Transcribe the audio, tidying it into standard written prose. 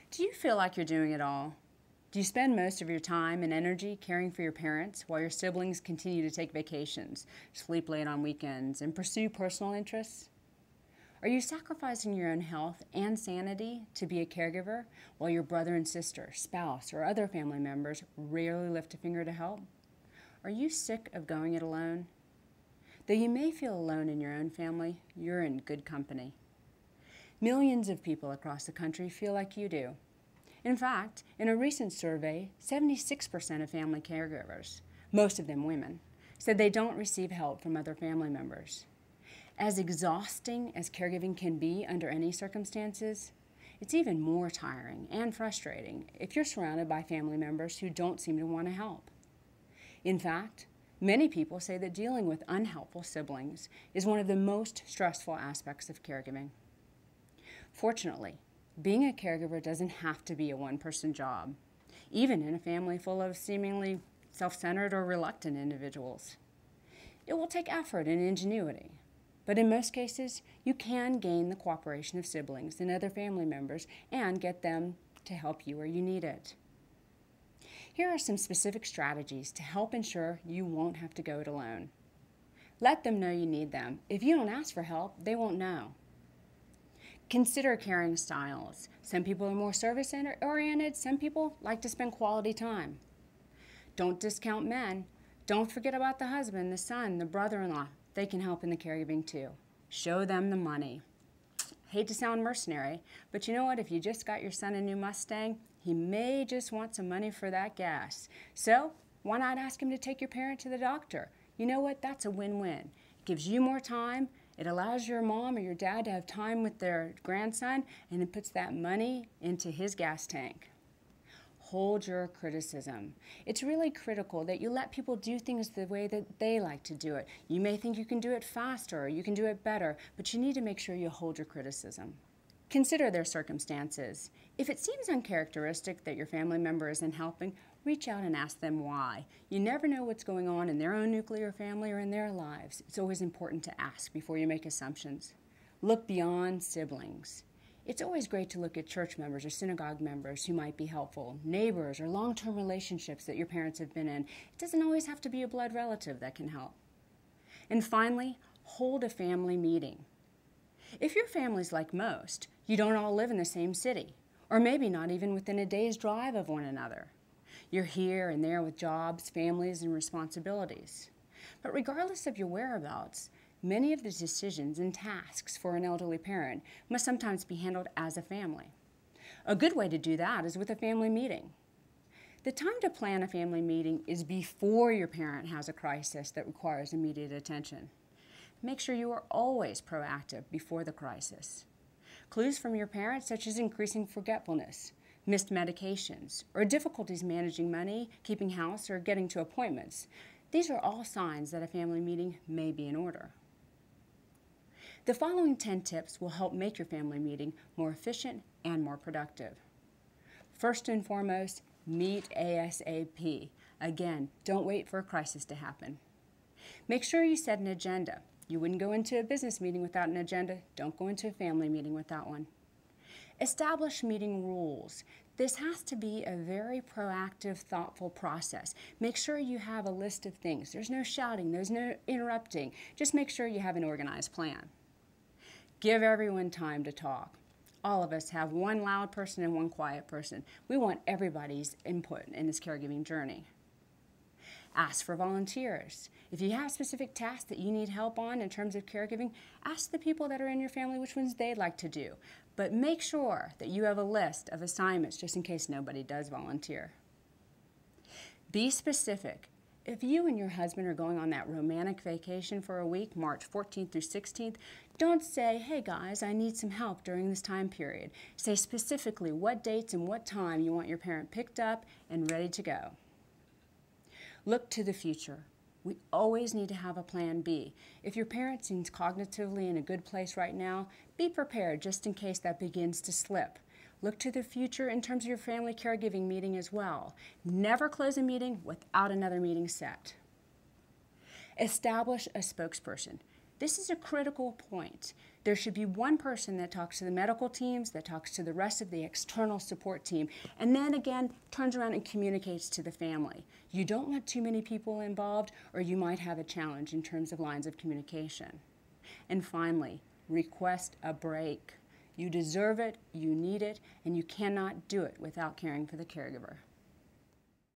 Do you feel like you're doing it all? Do you spend most of your time and energy caring for your parents while your siblings continue to take vacations, sleep late on weekends, and pursue personal interests? Are you sacrificing your own health and sanity to be a caregiver while your brother and sister, spouse, or other family members rarely lift a finger to help? Are you sick of going it alone? Though you may feel alone in your own family, you're in good company. Millions of people across the country feel like you do. In fact, in a recent survey, 76% of family caregivers, most of them women, said they don't receive help from other family members. As exhausting as caregiving can be under any circumstances, it's even more tiring and frustrating if you're surrounded by family members who don't seem to want to help. In fact, many people say that dealing with unhelpful siblings is one of the most stressful aspects of caregiving. Fortunately, being a caregiver doesn't have to be a one-person job, even in a family full of seemingly self-centered or reluctant individuals. It will take effort and ingenuity, but in most cases, you can gain the cooperation of siblings and other family members and get them to help you where you need it. Here are some specific strategies to help ensure you won't have to go it alone. Let them know you need them. If you don't ask for help, they won't know. Consider caring styles. Some people are more service-oriented. Some people like to spend quality time. Don't discount men. Don't forget about the husband, the son, the brother-in-law. They can help in the caregiving too. Show them the money. Hate to sound mercenary, but you know what? If you just got your son a new Mustang, he may just want some money for that gas. So why not ask him to take your parent to the doctor? You know what? That's a win-win. It gives you more time. It allows your mom or your dad to have time with their grandson, and it puts that money into his gas tank. Hold your criticism. It's really critical that you let people do things the way that they like to do it. You may think you can do it faster or you can do it better, but you need to make sure you hold your criticism. Consider their circumstances. If it seems uncharacteristic that your family member isn't helping, reach out and ask them why. You never know what's going on in their own nuclear family or in their lives. It's always important to ask before you make assumptions. Look beyond siblings. It's always great to look at church members or synagogue members who might be helpful, neighbors or long-term relationships that your parents have been in. It doesn't always have to be a blood relative that can help. And finally, hold a family meeting. If your family's like most, you don't all live in the same city, or maybe not even within a day's drive of one another. You're here and there with jobs, families, and responsibilities. But regardless of your whereabouts, many of the decisions and tasks for an elderly parent must sometimes be handled as a family. A good way to do that is with a family meeting. The time to plan a family meeting is before your parent has a crisis that requires immediate attention. Make sure you are always proactive before the crisis. Clues from your parents, such as increasing forgetfulness, missed medications, or difficulties managing money, keeping house, or getting to appointments. These are all signs that a family meeting may be in order. The following 10 tips will help make your family meeting more efficient and more productive. First and foremost, meet ASAP. Again, don't wait for a crisis to happen. Make sure you set an agenda. You wouldn't go into a business meeting without an agenda. Don't go into a family meeting without one. Establish meeting rules. This has to be a very proactive, thoughtful process. Make sure you have a list of things. There's no shouting, there's no interrupting. Just make sure you have an organized plan. Give everyone time to talk. All of us have one loud person and one quiet person. We want everybody's input in this caregiving journey. Ask for volunteers. If you have specific tasks that you need help on in terms of caregiving, ask the people that are in your family which ones they'd like to do. But make sure that you have a list of assignments just in case nobody does volunteer. Be specific. If you and your husband are going on that romantic vacation for a week, March 14th through 16th, don't say, hey guys, I need some help during this time period. Say specifically what dates and what time you want your parent picked up and ready to go. Look to the future. We always need to have a plan B. If your parent seems cognitively in a good place right now, be prepared just in case that begins to slip. Look to the future in terms of your family caregiving meeting as well. Never close a meeting without another meeting set. Establish a spokesperson. This is a critical point. There should be one person that talks to the medical teams, that talks to the rest of the external support team, and then again turns around and communicates to the family. You don't want too many people involved, or you might have a challenge in terms of lines of communication. And finally, request a break. You deserve it, you need it, and you cannot do it without caring for the caregiver.